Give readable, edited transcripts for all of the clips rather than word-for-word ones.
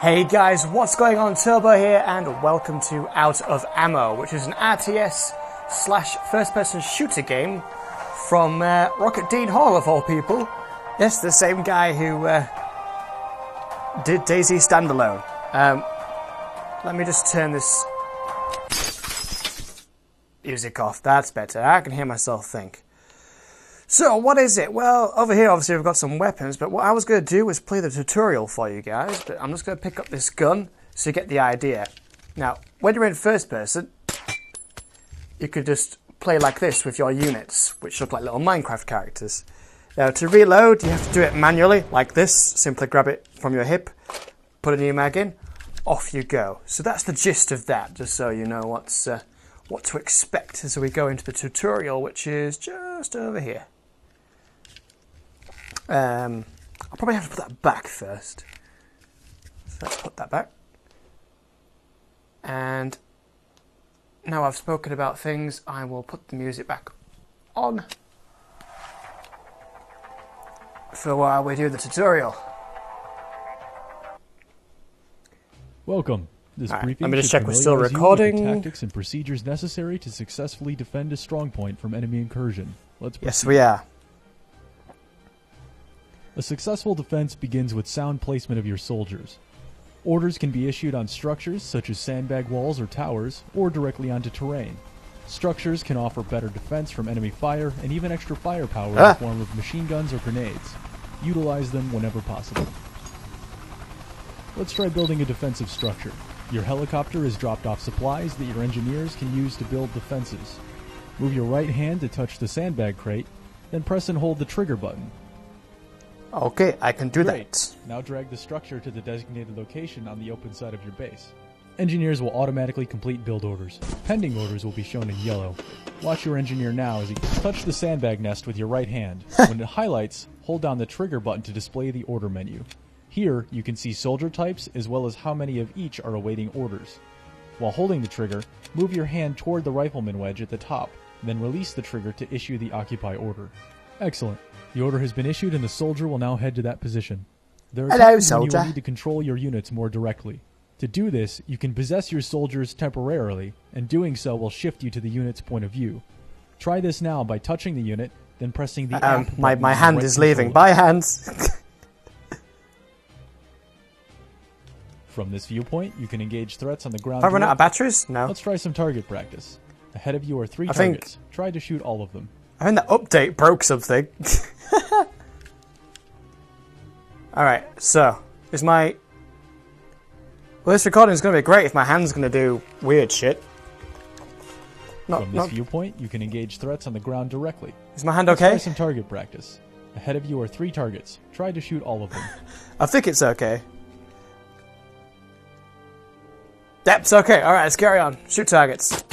Hey guys, what's going on? Turbo here, and welcome to Out of Ammo, which is an RTS slash first-person shooter game from Rocket Dean Hall, of all people. Yes, the same guy who did DayZ Standalone. Let me just turn this music off. That's better. I can hear myself think. So, what is it? Well, over here, obviously, we've got some weapons, but what I was going to do was play the tutorial for you guys, but I'm just going to pick up this gun so you get the idea. Now, when you're in first person, you could just play like this with your units, which look like little Minecraft characters. Now, to reload, you have to do it manually, like this. Simply grab it from your hip, put a new mag in, off you go. So that's the gist of that, just so you know what to expect as we go into the tutorial, which is just over here. I'll probably have to put that back first. So let's put that back. And now I've spoken about things, I will put the music back on for while we do the tutorial. Welcome. This briefing let me just should check we're still familiarize you recording. with the tactics and procedures necessary to successfully defend a strongpoint from enemy incursion. Let's proceed. Yes, we are. A successful defense begins with sound placement of your soldiers. Orders can be issued on structures such as sandbag walls or towers, or directly onto terrain. Structures can offer better defense from enemy fire and even extra firepower in the form of machine guns or grenades. Utilize them whenever possible. Let's try building a defensive structure. Your helicopter has dropped off supplies that your engineers can use to build defenses. Move your right hand to touch the sandbag crate, then press and hold the trigger button. Okay, I can do Great. that. Now drag the structure to the designated location on the open side of your base. Engineers will automatically complete build orders. Pending orders will be shown in yellow. Watch your engineer now as he touch the sandbag nest with your right hand. When it highlights, hold down the trigger button to display the order menu. Here, you can see soldier types as well as how many of each are awaiting orders. While holding the trigger, move your hand toward the rifleman wedge at the top, then release the trigger to issue the occupy order. Excellent. The order has been issued and the soldier will now head to that position. There are times when you will need to control your units more directly. To do this, you can possess your soldiers temporarily, and doing so will shift you to the unit's point of view. Try this now by touching the unit, then pressing the app button. My hand is leaving. Bye, hands. From this viewpoint, you can engage threats on the ground. Have I run out of batteries? No. Let's try some target practice. Ahead of you are 3 targets. Try to shoot all of them. I think the update broke something. Alright, so, is my... Well, this recording is going to be great if my hand's going to do weird shit. From this viewpoint, you can engage threats on the ground directly. Is my hand okay? Let's try some target practice. Ahead of you are 3 targets. Try to shoot all of them. I think it's okay. Yep, it's okay. Alright, let's carry on. Shoot targets.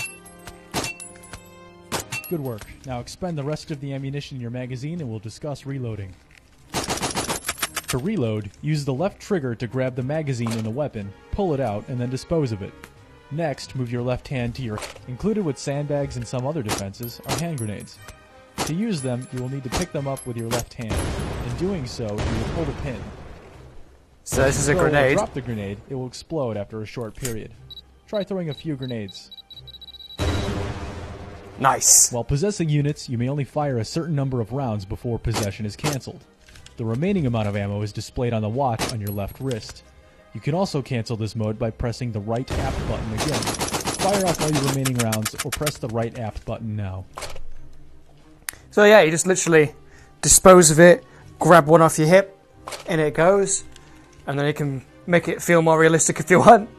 Good work. Now expend the rest of the ammunition in your magazine and we'll discuss reloading. To reload, use the left trigger to grab the magazine in the weapon, pull it out, and then dispose of it. Next, move your left hand to your... Included with sandbags and some other defenses are hand grenades. To use them, you will need to pick them up with your left hand. In doing so, you will pull the pin. So this is a grenade. Drop the grenade, it will explode after a short period. Try throwing a few grenades. Nice. While possessing units, you may only fire a certain number of rounds before possession is cancelled. The remaining amount of ammo is displayed on the watch on your left wrist. You can also cancel this mode by pressing the right app button again. Fire off all your remaining rounds or press the right app button now. So yeah, you just literally dispose of it, grab one off your hip, and it goes. And then you can make it feel more realistic if you want.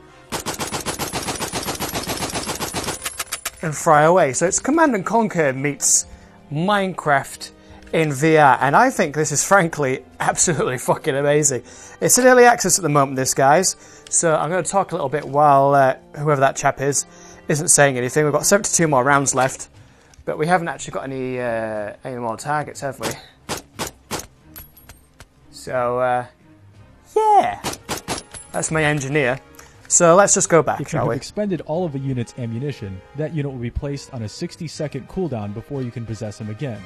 And fry away. So it's Command and Conquer meets Minecraft in VR, and I think this is frankly absolutely fucking amazing. It's in early access at the moment, this guys, so I'm going to talk a little bit while whoever that chap is isn't saying anything. We've got 72 more rounds left, but we haven't actually got any more targets, have we? So yeah, that's my engineer. So let's just go back, shall we? If you have expended all of a unit's ammunition, that unit will be placed on a 60-second cooldown before you can possess him again.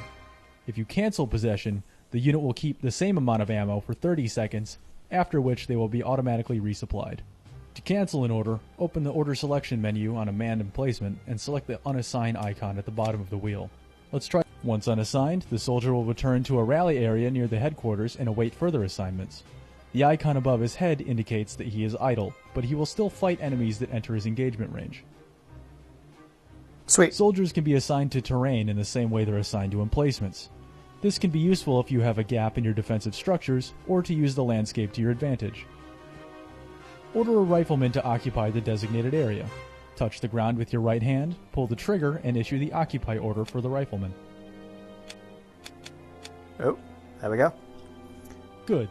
If you cancel possession, the unit will keep the same amount of ammo for 30 seconds, after which they will be automatically resupplied. To cancel an order, open the order selection menu on a manned emplacement and select the unassigned icon at the bottom of the wheel. Let's try. Once unassigned, the soldier will return to a rally area near the headquarters and await further assignments. The icon above his head indicates that he is idle, but he will still fight enemies that enter his engagement range. Sweet. Soldiers can be assigned to terrain in the same way they're assigned to emplacements. This can be useful if you have a gap in your defensive structures, or to use the landscape to your advantage. Order a rifleman to occupy the designated area. Touch the ground with your right hand, pull the trigger, and issue the occupy order for the rifleman. Oh, there we go. Good.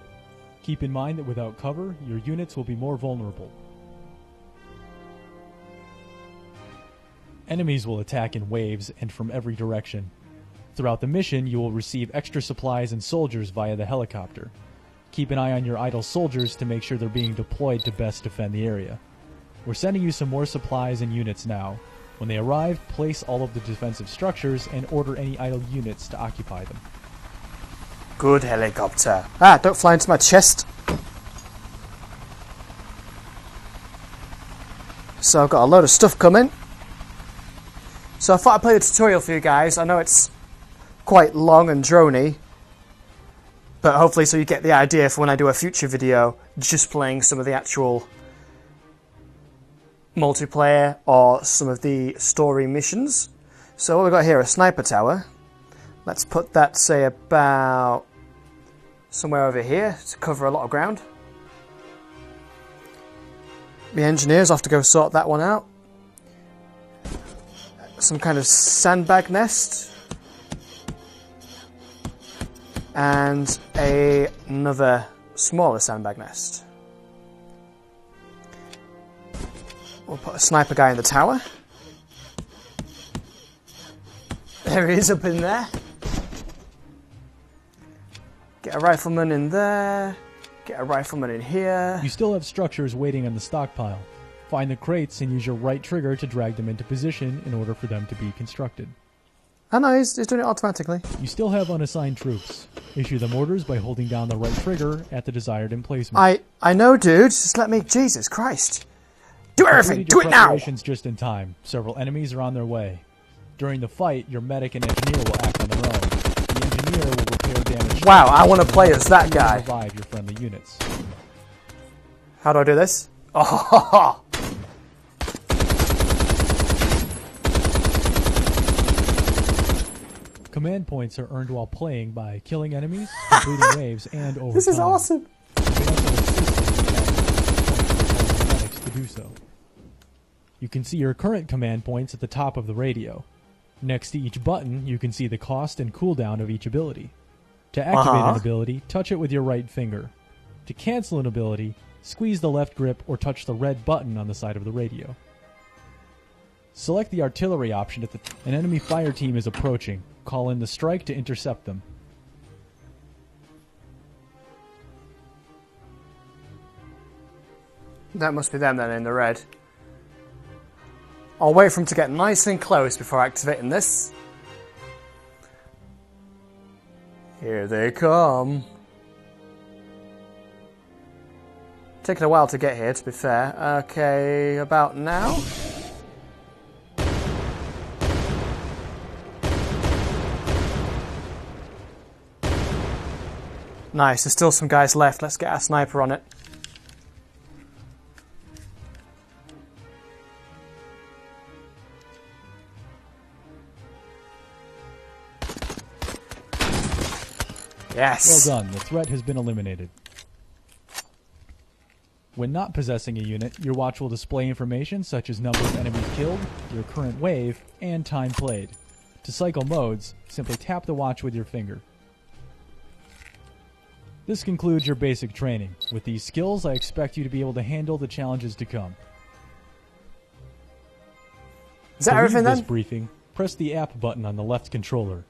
Keep in mind that without cover, your units will be more vulnerable. Enemies will attack in waves and from every direction. Throughout the mission, you will receive extra supplies and soldiers via the helicopter. Keep an eye on your idle soldiers to make sure they're being deployed to best defend the area. We're sending you some more supplies and units now. When they arrive, place all of the defensive structures and order any idle units to occupy them. Good helicopter. Ah, don't fly into my chest. So I've got a load of stuff coming. So I thought I'd play the tutorial for you guys. I know it's quite long and drony, but hopefully so you get the idea for when I do a future video, just playing some of the actual multiplayer or some of the story missions. So what we've got here, a sniper tower. Let's put that, say, about somewhere over here to cover a lot of ground. The engineers have to go sort that one out. Some kind of sandbag nest. And another smaller sandbag nest. We'll put a sniper guy in the tower. There he is up in there. Get a rifleman in there. Get a rifleman in here. You still have structures waiting on the stockpile. Find the crates and use your right trigger to drag them into position in order for them to be constructed. Oh no, he's doing it automatically. You still have unassigned troops. Issue them orders by holding down the right trigger at the desired emplacement. I know, dude. Just let me... Jesus Christ. Do everything! Do it now! Preparations just in time. Several enemies are on their way. During the fight, your medic and engineer will act on their own. The engineer will repair damage. Wow, I want to play as that guy. Revive your friendly units. How do I do this? Oh, Command points are earned while playing by killing enemies, completing waves, and over this is time. awesome. You can also assist medics to do so. You can see your current command points at the top of the radio. Next to each button, you can see the cost and cooldown of each ability. To activate an ability, touch it with your right finger. To cancel an ability, squeeze the left grip or touch the red button on the side of the radio. Select the artillery option at an enemy fire team is approaching. Call in the strike to intercept them. That must be them then in the red. I'll wait for them to get nice and close before activating this. Here they come. Taking a while to get here, to be fair. Okay, about now. Nice, there's still some guys left. Let's get our sniper on it. Yes! Well done, the threat has been eliminated. When not possessing a unit, your watch will display information such as number of enemies killed, your current wave, and time played. To cycle modes, simply tap the watch with your finger. This concludes your basic training. With these skills, I expect you to be able to handle the challenges to come. Is that everything then? To read this briefing, press the app button on the left controller.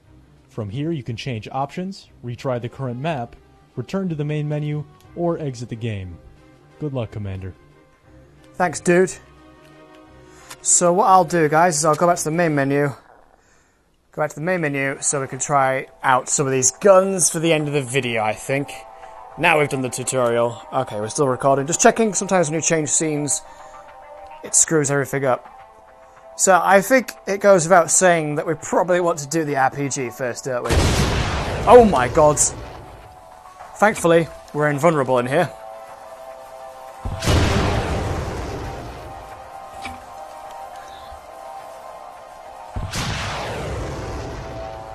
From here, you can change options, retry the current map, return to the main menu, or exit the game. Good luck, Commander. Thanks, dude. So what I'll do, guys, is I'll go back to the main menu. Go back to the main menu so we can try out some of these guns for the end of the video, I think. Now we've done the tutorial. Okay, we're still recording. Just checking, sometimes when you change scenes, it screws everything up. So I think it goes without saying that we probably want to do the RPG first, don't we? Oh my god. Thankfully, we're invulnerable in here.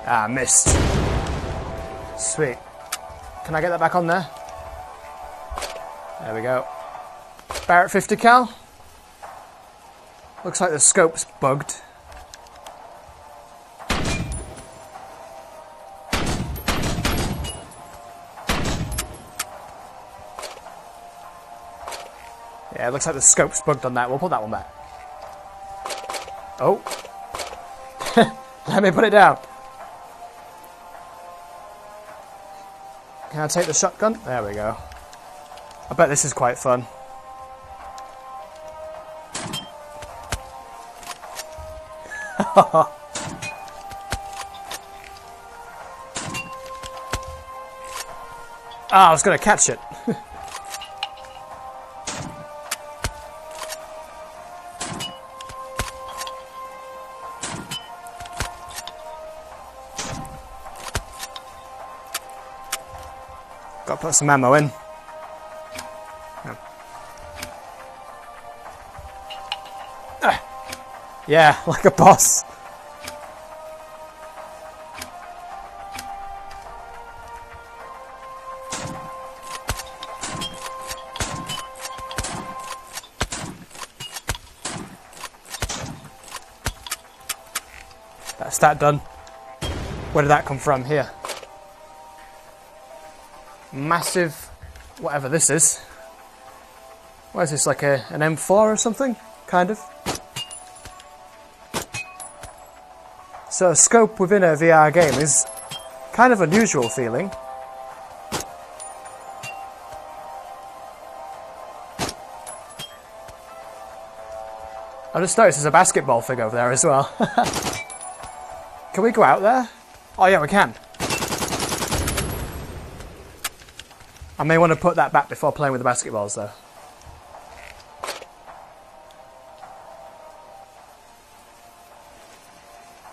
Ah, missed. Sweet. Can I get that back on there? There we go. Barrett 50 cal. Looks like the scope's bugged. Yeah, it looks like the scope's bugged on that. We'll put that one back. Oh. Let me put it down. Can I take the shotgun? There we go. I bet this is quite fun. I was going to catch it. Got to put some ammo in. Yeah, like a boss. That's that done. Where did that come from? Here. Massive, whatever this is. What is this, like an M4 or something? Kind of. So a scope within a VR game is kind of unusual feeling. I just noticed there's a basketball thing over there as well. Can we go out there? Oh yeah, we can. I may want to put that back before playing with the basketballs though.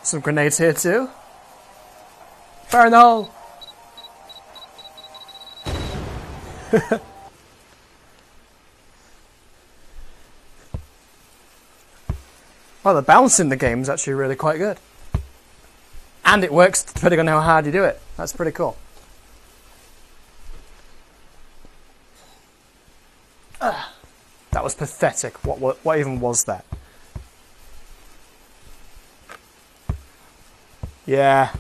Some grenades here too. Fire in the hole! Well, the bounce in the game is actually really quite good. And it works depending on how hard you do it. That's pretty cool. That was pathetic. What even was that? Yeah.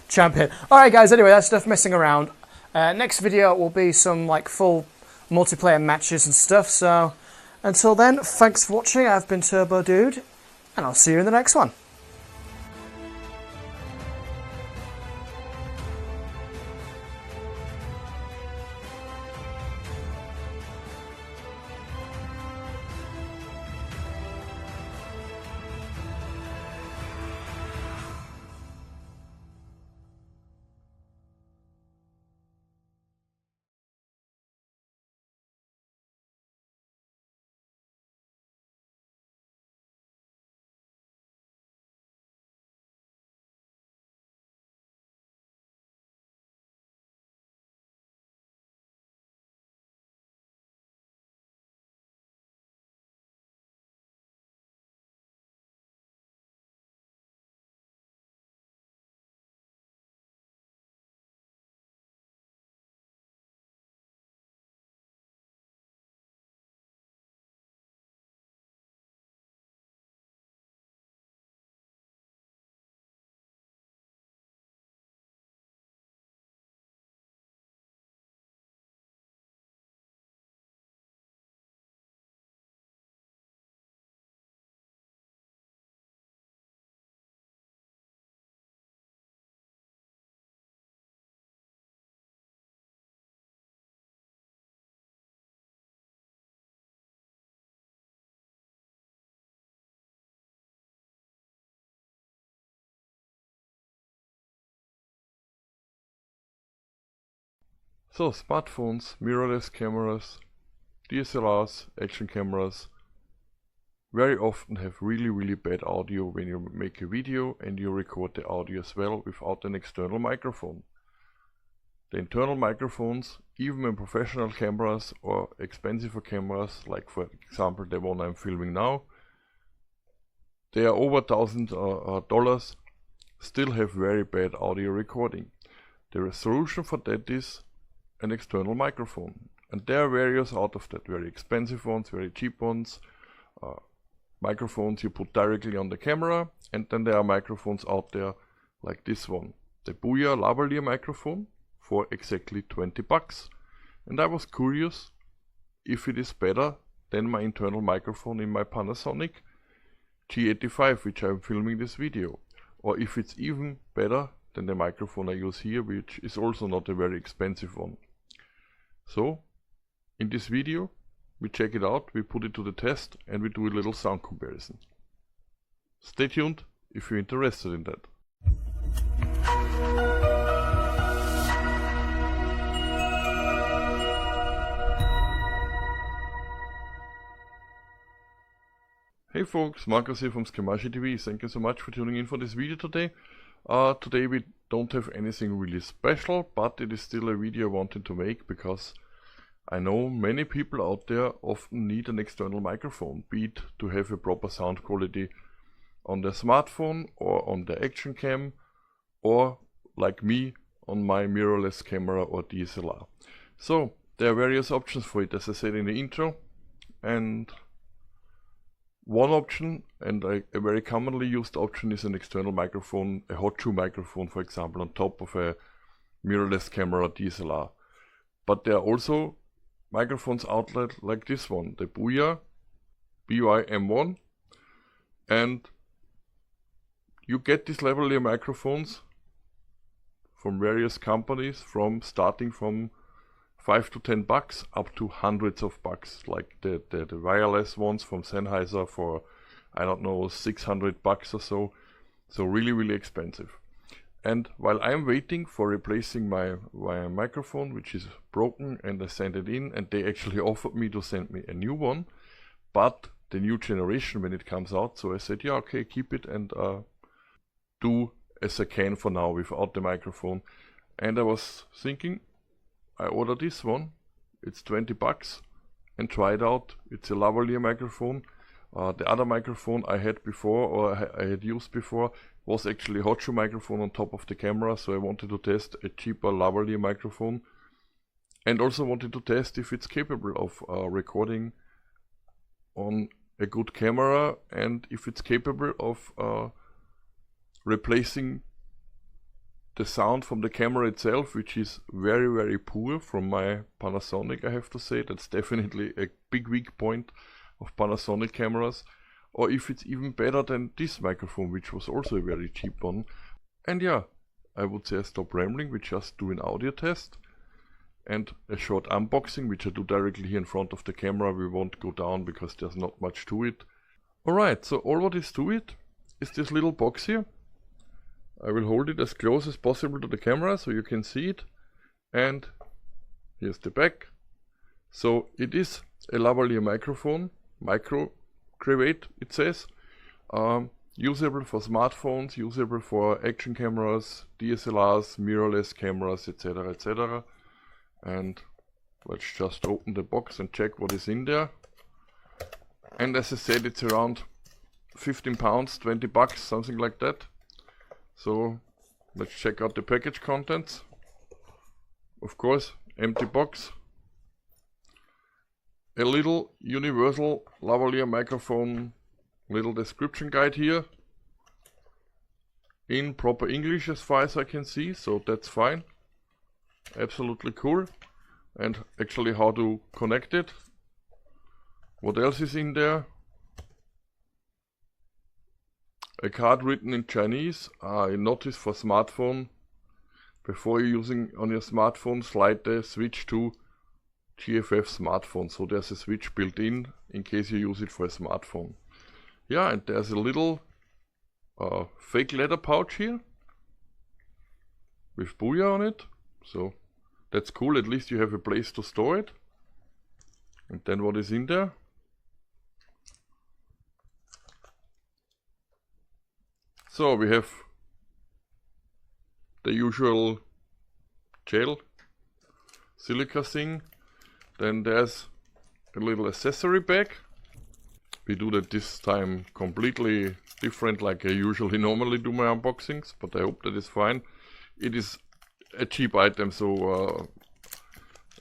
Champion. Alright guys, anyway, that's stuff messing around. Next video will be some like full multiplayer matches and stuff, so until then, thanks for watching. I've been Turbo Dude, and I'll see you in the next one. So smartphones, mirrorless cameras, DSLRs, action cameras very often have really bad audio when you make a video and you record the audio as well without an external microphone. The internal microphones, even in professional cameras or expensive cameras, like for example the one I'm filming now, they are over $1,000, still have very bad audio recording. The solution for that is an external microphone. And there are various out of that, very expensive ones, very cheap ones, microphones you put directly on the camera, and then there are microphones out there like this one, the BOYA lavalier microphone for exactly $20. And I was curious if it is better than my internal microphone in my Panasonic G85, which I'm filming this video, or if it's even better than the microphone I use here, which is also not a very expensive one. So in this video we check it out, we put it to the test, and we do a little sound comparison. Stay tuned if you're interested in that. Hey folks, Marcus here from Skemashi TV. Thank you so much for tuning in for this video today. Today we don't have anything really special, but it is still a video I wanted to make because I know many people out there often need an external microphone, be it to have a proper sound quality on their smartphone or on their action cam, or like me on my mirrorless camera or DSLR. So there are various options for it, as I said in the intro, and one option, and a very commonly used option, is an external microphone, a hot shoe microphone for example, on top of a mirrorless camera or DSLR. But there are also microphones outlet like this one, the BOYA by-M1, and you get these lavalier microphones from various companies, starting from $5 to $10 up to hundreds of bucks, like the wireless ones from Sennheiser for, I don't know, $600 or so. So really expensive. And while I'm waiting for replacing my microphone, which is broken, and I sent it in, and they actually offered me to send me a new one, but the new generation when it comes out, so I said, yeah, okay, keep it and do as I can for now without the microphone. And I was thinking, I ordered this one, it's $20, and try it out. It's a lavalier microphone. The other microphone I had before, or I had used before, was actually a hot shoe microphone on top of the camera, so I wanted to test a cheaper lavalier microphone, and also wanted to test if it's capable of recording on a good camera, and if it's capable of replacing the sound from the camera itself, which is very poor from my Panasonic, I have to say. That's definitely a big weak point of Panasonic cameras. Or if it's even better than this microphone, which was also a very cheap one. And yeah, I would say I stop rambling, we just do an audio test and a short unboxing, which I do directly here in front of the camera. We won't go down because there's not much to it. Alright, so all what is to it is this little box here. I will hold it as close as possible to the camera so you can see it. And here's the back. So it is a lavalier microphone, micro Cravate it says, usable for smartphones, usable for action cameras, DSLRs, mirrorless cameras, etc, etc. And let's just open the box and check what is in there. And as I said, it's around 15 pounds, $20, something like that. So let's check out the package contents. Of course, empty box. A little universal lavalier microphone, little description guide here. In proper English as far as I can see, so that's fine. Absolutely cool. And actually how to connect it. What else is in there? A card written in Chinese. A notice for smartphone. Before you're using on your smartphone, slide the switch to GFF smartphone. So there's a switch built in case you use it for a smartphone. Yeah, and there's a little fake leather pouch here with BOYA on it. So That's cool, at least you have a place to store it. And then what is in there? So we have the usual gel, silica thing. Then there's a little accessory bag. We do that this time completely different like I usually normally do my unboxings, but I hope that is fine. It is a cheap item, so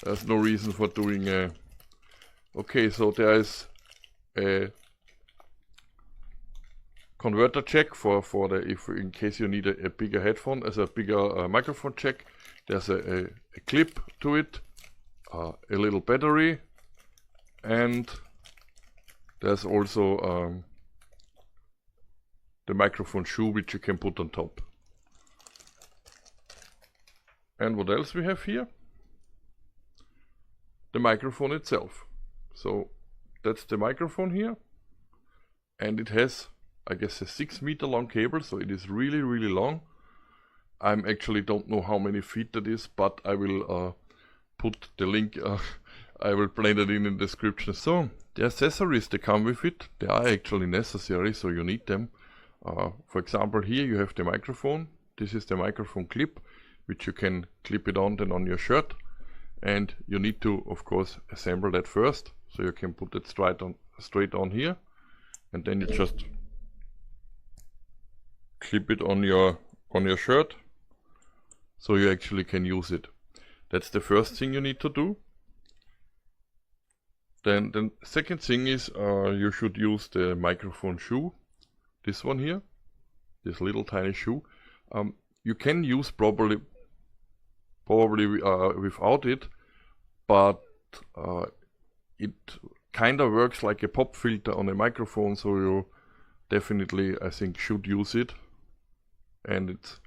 there's no reason for doing a... Okay, so there is a converter jack for the, if in case you need a bigger headphone, as a bigger microphone jack. There's a clip to it, a little battery, and there's also the microphone shoe which you can put on top. And what else we have here? The microphone itself. So that's the microphone here, and it has, I guess, a 6 meter long cable, so it is really long. I actually don't know how many feet that is, but I will put the link, I will place it in the description. So the accessories that come with it, they are actually necessary, so you need them. For example, here you have the microphone. This is the microphone clip, which you can clip it on then on your shirt. And you need to, of course, assemble that first, so you can put it straight on here, and then you just clip it on your shirt, so you actually can use it. That's the first thing you need to do. Then the second thing is you should use the microphone shoe. This one here, this little tiny shoe. You can use probably without it, but it kind of works like a pop filter on a microphone, so you definitely, I think, should use it. And it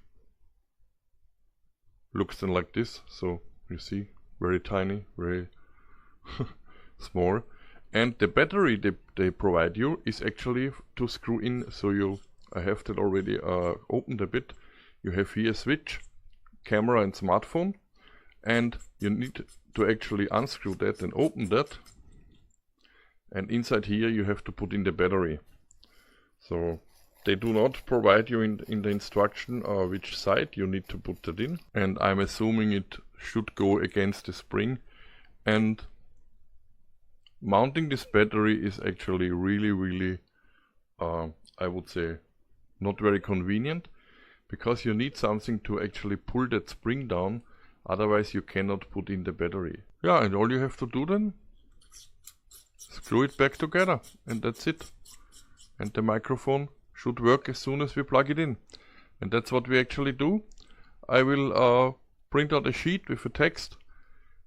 looks then like this, so you see, very tiny, very small. And the battery they provide you is actually to screw in, so I have that already opened a bit. You have here a switch, camera and smartphone, and you need to actually unscrew that and open that, and inside here you have to put in the battery. So they do not provide you in the instruction which side you need to put that in, and I'm assuming it should go against the spring. And mounting this battery is actually really I would say not very convenient, because you need something to actually pull that spring down, otherwise you cannot put in the battery. Yeah, and all you have to do then, screw it back together, and that's it. And the microphone should work as soon as we plug it in. And that's what we actually do. I will print out a sheet with a text.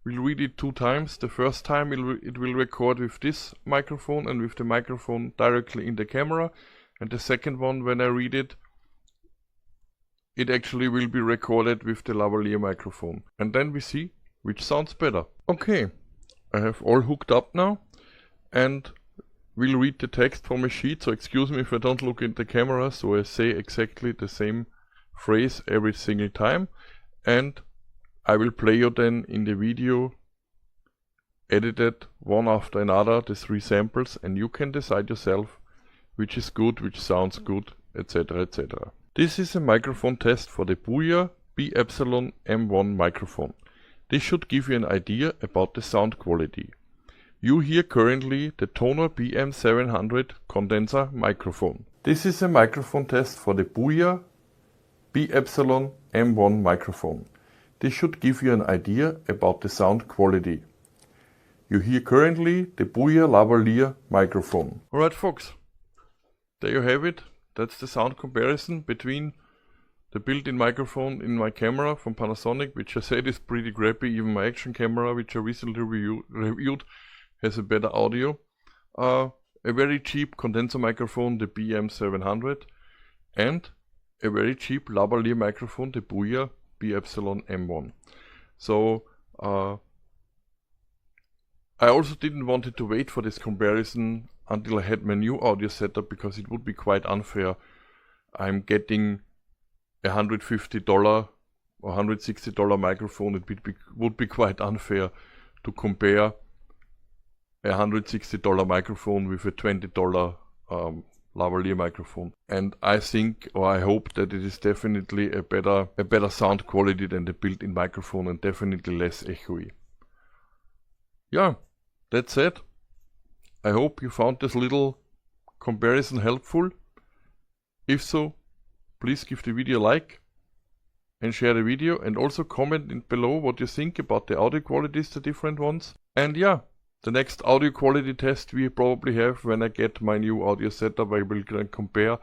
We'll read it 2 times. The first time it will record with this microphone and with the microphone directly in the camera. And the second one, when I read it, it actually will be recorded with the lavalier microphone. And then we see which sounds better. Okay, I have all hooked up now, and we'll read the text from a sheet. So excuse me if I don't look in the camera, so I say exactly the same phrase every single time. And I will play you then in the video, edited one after another, the 3 samples, and you can decide yourself which is good, which sounds good, etc, etc. This is a microphone test for the BOYA by-M1 microphone. This should give you an idea about the sound quality. You hear currently the Tonor BM700 condenser microphone. This is a microphone test for the BOYA by-M1 microphone. This should give you an idea about the sound quality. You hear currently the BOYA lavalier microphone. Alright folks, there you have it. That's the sound comparison between the built-in microphone in my camera from Panasonic, which I said is pretty crappy. Even my action camera, which I recently reviewed, has a better audio. A very cheap condenser microphone, the BM700, and a very cheap lavalier microphone, the BOYA by-M1. So I also didn't want to wait for this comparison until I had my new audio setup, because it would be quite unfair. I'm getting $150 or $160 microphone, it would be quite unfair to compare a $160 microphone with a $20 lavalier microphone. And I think, or I hope, that it is definitely a better sound quality than the built-in microphone, and definitely less echoey. Yeah, that's it. I hope you found this little comparison helpful. If so, please give the video a like and share the video, and also comment below what you think about the audio qualities, the different ones. And yeah, the next audio quality test we probably have when I get my new audio setup. I will compare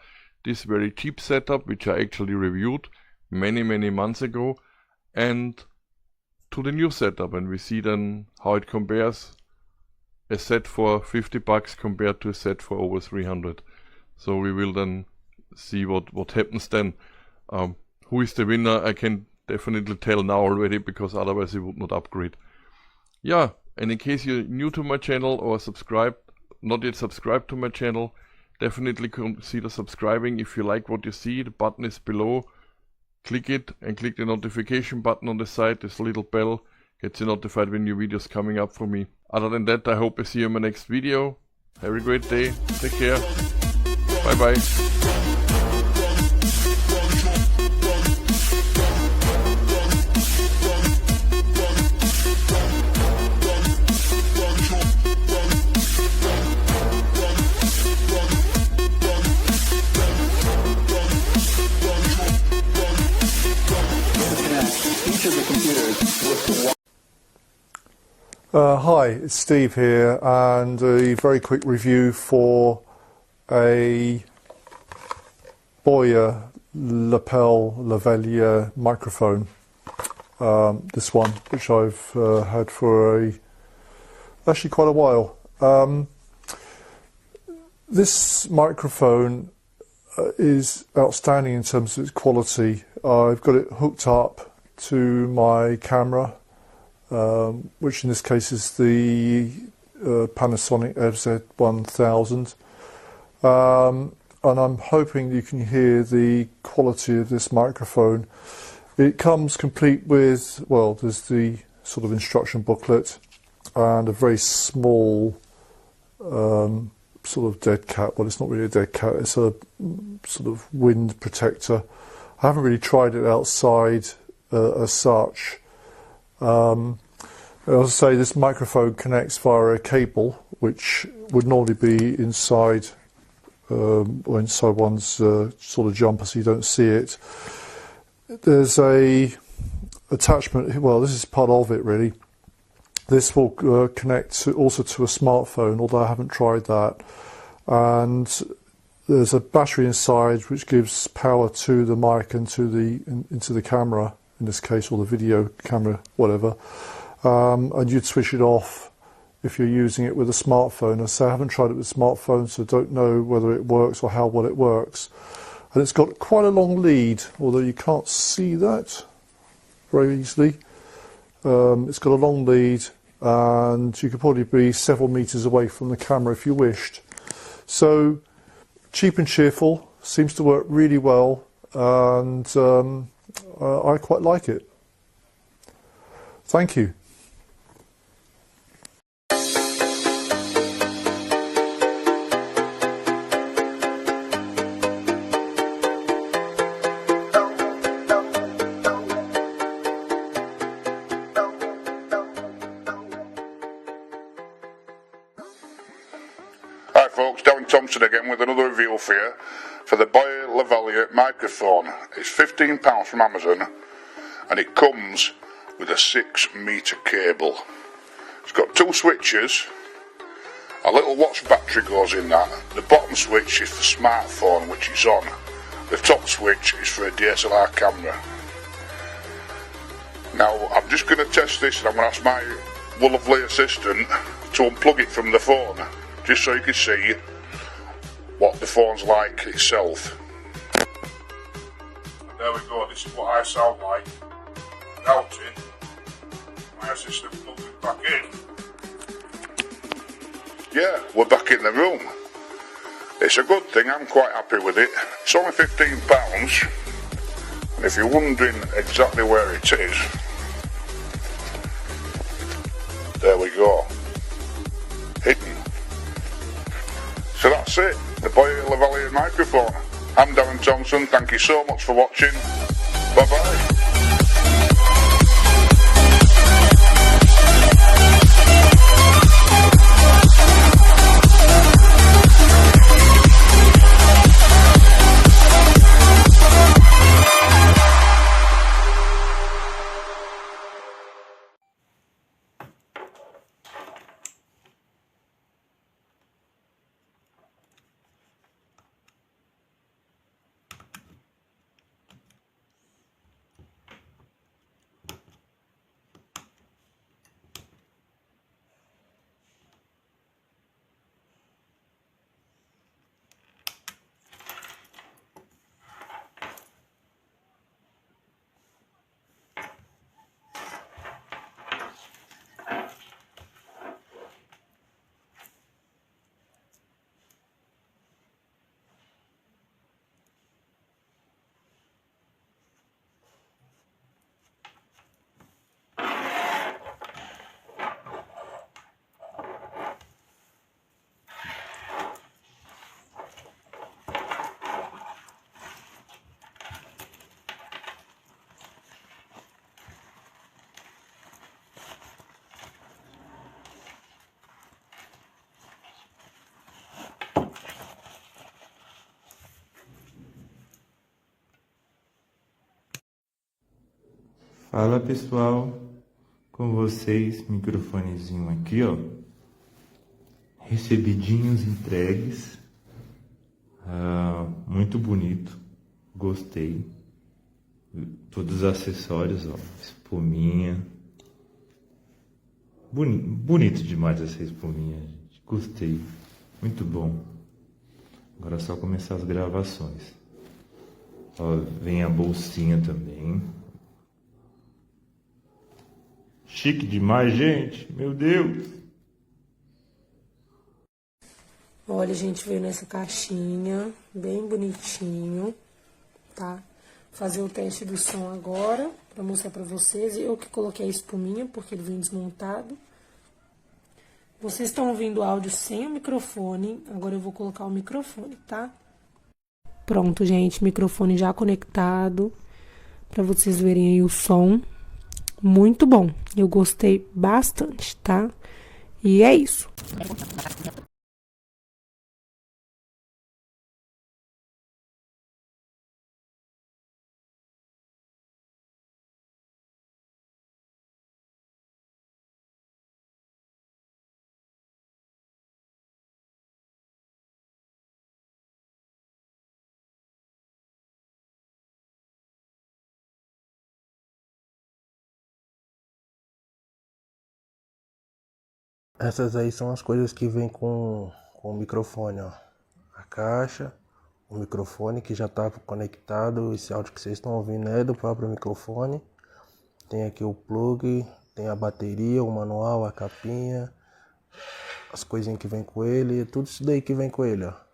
this very cheap setup, which I actually reviewed many months ago, and to the new setup, and we see then how it compares, a set for $50 compared to a set for over 300. So we will then see what happens then. Who is the winner? I can definitely tell now already, because otherwise I would not upgrade. Yeah, and in case you're new to my channel or not yet subscribed to my channel, definitely consider subscribing. If you like what you see, the button is below. Click it and click the notification button on the side. This little bell gets you notified when new videos coming up for me. Other than that, I hope I see you in my next video. Have a great day. Take care. Bye bye. Hi, it's Steve here, and a very quick review for a BOYA lapel lavalier microphone. This one, which I've had for actually quite a while. This microphone is outstanding in terms of its quality. I've got it hooked up to my camera, which in this case is the Panasonic FZ1000, and I'm hoping you can hear the quality of this microphone. It comes complete with, well, there's the sort of instruction booklet and a very small sort of dead cat. Well, it's not really a dead cat, it's a sort of wind protector. I haven't really tried it outside as such. As I say, this microphone connects via a cable, which would normally be inside inside one's sort of jumper, so you don't see it. There's a attachment, well, this is part of it really. This will connect also to a smartphone, although I haven't tried that. And there's a battery inside which gives power to the mic and to into the camera, in this case, or the video camera, whatever. And you'd switch it off if you're using it with a smartphone. I say I haven't tried it with a smartphone, so don't know whether it works or how well it works. And it's got quite a long lead, although you can't see that very easily. It's got a long lead, and you could probably be several meters away from the camera if you wished. So cheap and cheerful, seems to work really well, and I quite like it. Thank you. Hi folks, Darren Thompson again with another review for you for the BOYA lavalier microphone. It's £15 from Amazon, and it comes with a 6-metre cable. It's got 2 switches, a little watch battery goes in that. The bottom switch is for smartphone, which is on. The top switch is for a DSLR camera. Now I'm just going to test this, and I'm going to ask my lovely assistant to unplug it from the phone, just so you can see what the phone's like itself. And there we go, this is what I sound like without it. My assistant plugs it back in. Yeah, we're back in the room. It's a good thing, I'm quite happy with it. It's only £15, And if you're wondering exactly where it is, there we go, hidden. So that's it, the BOYA lavalier microphone. I'm Darren Thompson, thank you so much for watching, bye bye. Fala pessoal, com vocês, microfonezinho aqui ó, recebidinhos entregues, muito bonito, gostei, todos os acessórios ó, espuminha, bonito demais essa espuminha, gente. Gostei, muito bom. Agora é só começar as gravações. Ó, vem a bolsinha também. Chique demais, gente. Meu Deus. Olha, gente, veio nessa caixinha, bem bonitinho, tá? Fazer o teste do som agora, pra mostrar pra vocês. Eu que coloquei a espuminha, porque ele vem desmontado. Vocês estão ouvindo o áudio sem o microfone, agora eu vou colocar o microfone, tá? Pronto, gente, microfone já conectado, pra vocês verem aí o som. Muito bom, eu gostei bastante, tá? E é isso. Essas aí são as coisas que vem com o microfone, ó. A caixa, o microfone que já está conectado, esse áudio que vocês estão ouvindo é do próprio microfone. Tem aqui o plug, tem a bateria, o manual, a capinha, as coisinhas que vem com ele, tudo isso daí que vem com ele, ó.